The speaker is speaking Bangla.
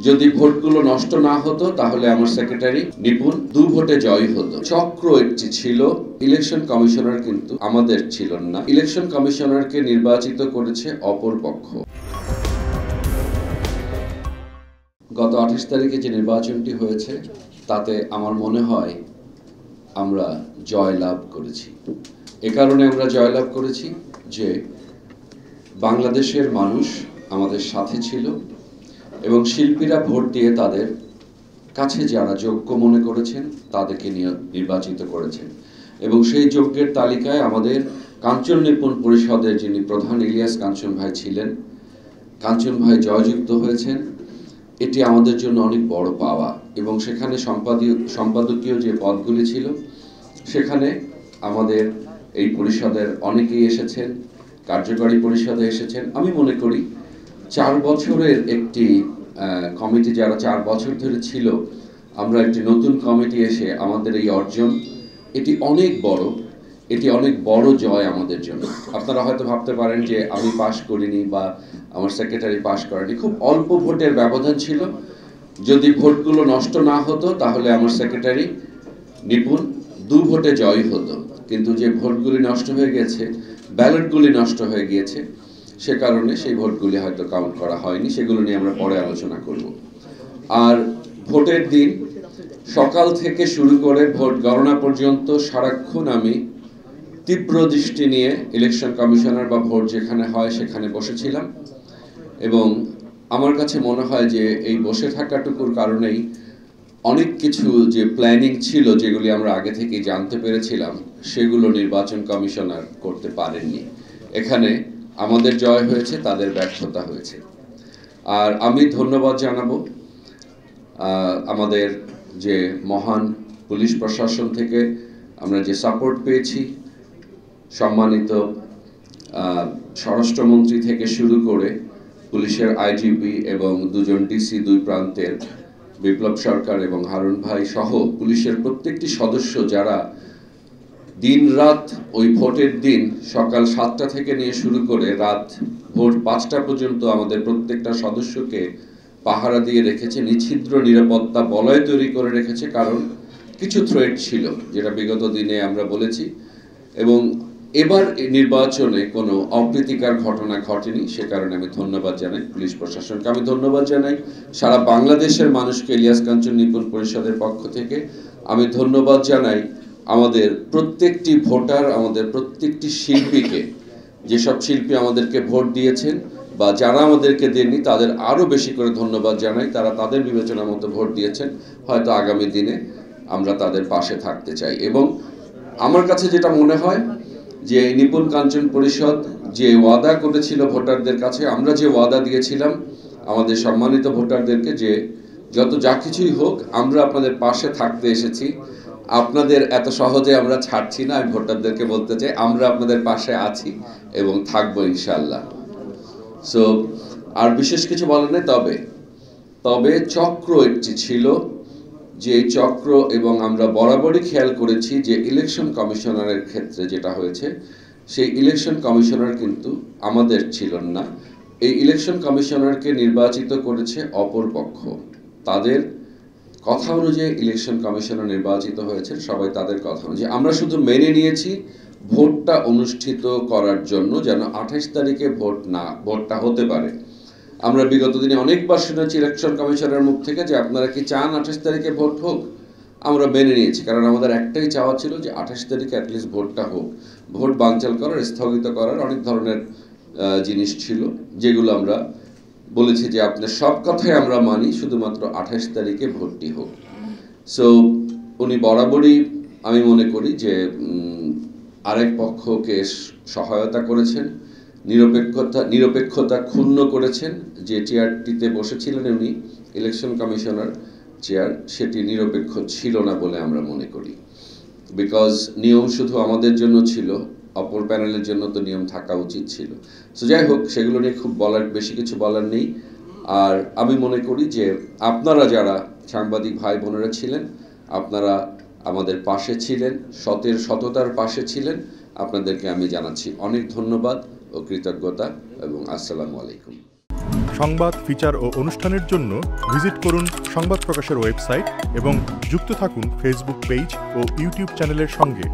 যদি ভোটগুলো নষ্ট না হতো তাহলে আমার সেক্রেটারি নিপুণ 2 ভোটে জয়ী হতো। চক্র একটি ছিল, ইলেকশন কমিশনার কিন্তু আমাদের ছিল না। ইলেকশন কমিশনারকে নির্বাচিত করেছে অপর পক্ষ। গত 28 তারিখে যে নির্বাচনটি হয়েছে তাতে আমার মনে হয় আমরা জয়লাভ করেছি। এ কারণে আমরা জয়লাভ করেছি যে বাংলাদেশের মানুষ আমাদের সাথে ছিল এবং শিল্পীরা ভোট দিয়ে তাদের কাছে যারা যোগ্য মনে করেছেন তাদেরকে নির্বাচিত করেছেন এবং সেই যোগ্যের তালিকায় আমাদের কাঞ্চন নিপুণ পরিষদের যিনি প্রধান ইলিয়াস কাঞ্চন ভাই ছিলেন, কাঞ্চন ভাই জয়যুক্ত হয়েছেন। এটি আমাদের জন্য অনেক বড় পাওয়া এবং সেখানে সম্পাদকীয় যে পদগুলি ছিল সেখানে আমাদের এই পরিষদের অনেকেই এসেছেন, কার্যকরী পরিষদে এসেছেন। আমি মনে করি 4 বছরের একটি কমিটি যারা 4 বছর ধরে ছিল, আমরা একটি নতুন কমিটি এসে আমাদের এই অর্জন এটি অনেক বড় জয় আমাদের জন্য। আপনারা হয়তো ভাবতে পারেন যে আমি পাশ করিনি বা আমার সেক্রেটারি পাশ করেনি, খুব অল্প ভোটের ব্যবধান ছিল। যদি ভোটগুলো নষ্ট না হতো তাহলে আমার সেক্রেটারি নিপুণ 2 ভোটে জয়ী হতো, কিন্তু যে ভোটগুলি নষ্ট হয়ে গেছে, ব্যালটগুলি নষ্ট হয়ে গিয়েছে, সে কারণে সেই ভোটগুলি হয়তো কাউন্ট করা হয়নি। সেগুলো নিয়ে আমরা পরে আলোচনা করব। আর ভোটের দিন সকাল থেকে শুরু করে ভোট গণনা পর্যন্ত সারাক্ষণ আমি তীব্র দৃষ্টি নিয়ে ইলেকশন কমিশনার বা ভোট যেখানে হয় সেখানে বসেছিলাম এবং আমার কাছে মনে হয় যে এই বসে থাকাটুকুর কারণেই অনেক কিছু যে প্ল্যানিং ছিল যেগুলি আমরা আগে থেকে জানতে পেরেছিলাম সেগুলো নির্বাচন কমিশনার করতে পারেননি। এখানে আমাদের জয় হয়েছে, তাদের ব্যর্থতা হয়েছে। আর আমি ধন্যবাদ জানাবো আমাদের যে মহান পুলিশ প্রশাসন থেকে আমরা যে সাপোর্ট পেয়েছি, সম্মানিত স্বরাষ্ট্রমন্ত্রী থেকে শুরু করে পুলিশের আইজিপি এবং 2 জন ডিসি 2 প্রান্তের বিপ্লব সরকার এবং হারুন ভাই সহ পুলিশের প্রত্যেকটি সদস্য যারা দিন রাত ওই ভোটের দিন সকাল 7টা থেকে নিয়ে শুরু করে রাত ভোর 5টা পর্যন্ত আমাদের প্রত্যেকটা সদস্যকে পাহারা দিয়ে রেখেছে, নিচ্ছিদ্র নিরাপত্তা বলয় তৈরি করে রেখেছে। কারণ কিছু থ্রেট ছিল যেটা বিগত দিনে আমরা বলেছি এবং এবার নির্বাচনে কোনো অপ্রীতিকর ঘটনা ঘটেনি। সে কারণে আমি ধন্যবাদ জানাই পুলিশ প্রশাসনকে, আমি ধন্যবাদ জানাই সারা বাংলাদেশের মানুষকে। ইলিয়াস কাঞ্চন নিপুণ পরিষদের পক্ষ থেকে আমি ধন্যবাদ জানাই আমাদের প্রত্যেকটি ভোটার, আমাদের প্রত্যেকটি শিল্পীকে। যেসব শিল্পী আমাদেরকে ভোট দিয়েছেন বা যারা আমাদেরকে দেননি তাদের আরও বেশি করে ধন্যবাদ জানাই। তারা তাদের বিবেচনা মতো ভোট দিয়েছেন, হয়তো আগামী দিনে আমরা তাদের পাশে থাকতে চাই। এবং আমার কাছে যেটা মনে হয় যে নিপুণ কাঞ্চন পরিষদ যে ওয়াদা করেছিল ভোটারদের কাছে, আমরা যে ওয়াদা দিয়েছিলাম আমাদের সম্মানিত ভোটারদেরকে যে যত যা কিছুই হোক আমরা আপনাদের পাশে থাকতে এসেছি, আপনাদের এত সহজে আমরা ছাড়ছি না। আমি ভোটারদেরকে বলতে চাই আমরা আপনাদের পাশে আছি এবং থাকবো ইনশাআল্লাহ। সো আর বিশেষ কিছু বলার নেই, তবে চক্র একটি ছিল, যে চক্র এবং আমরা বরাবরই খেয়াল করেছি যে ইলেকশন কমিশনারের ক্ষেত্রে যেটা হয়েছে, সেই ইলেকশন কমিশনার কিন্তু আমাদের ছিলেন না। এই ইলেকশন কমিশনারকে নির্বাচিত করেছে অপর পক্ষ। তাদের কথা অনুযায়ী ইলেকশন কমিশনার নির্বাচিত হয়েছে, সবাই তাদের কথা অনুযায়ী। আমরা শুধু মেনে নিয়েছি ভোটটা অনুষ্ঠিত করার জন্য যেন 28 তারিখে ভোটটা হতে পারে। আমরা বিগত দিনে অনেকবার শুনেছি ইলেকশন কমিশনের মুখ থেকে যে আপনারা কি চান 28 তারিখে ভোট হোক। আমরা মেনে নিয়েছি, কারণ আমাদের একটাই চাওয়া ছিল যে 28 তারিখে অ্যাটলিস্ট ভোটটা হোক। ভোট বানচাল করার, স্থগিত করার অনেক ধরনের জিনিস ছিল যেগুলো আমরা বলেছি যে আপনার সব কথাই আমরা মানি, শুধুমাত্র 28 তারিখে ভোটটি হোক। সো উনি বরাবরই আমি মনে করি যে আরেক পক্ষকে সহায়তা করেছেন, নিরপেক্ষতা ক্ষুণ্ণ করেছেন। যে চেয়ারটিতে বসেছিলেন উনি ইলেকশন কমিশনার চেয়ার, সেটি নিরপেক্ষ ছিল না বলে আমরা মনে করি। বিকজ নিয়ম শুধু আমাদের জন্য ছিল, অপর প্যানেলের জন্য তো নিয়ম থাকা উচিত ছিল। সো যাই হোক, সেগুলো নিয়ে খুব বেশি কিছু বলার নেই। আর আমি মনে করি যে আপনারা যারা সাংবাদিক ভাই বোনেরা ছিলেন, আপনারা আমাদের পাশে ছিলেন, সততার পাশে ছিলেন। আপনাদেরকে আমি জানাচ্ছি অনেক ধন্যবাদ ও কৃতজ্ঞতা এবং আসসালামু আলাইকুম। সংবাদ, ফিচার ও অনুষ্ঠানের জন্য ভিজিট করুন সংবাদ প্রকাশের ওয়েবসাইট এবং যুক্ত থাকুন ফেসবুক পেজ ও ইউটিউব চ্যানেলের সঙ্গে।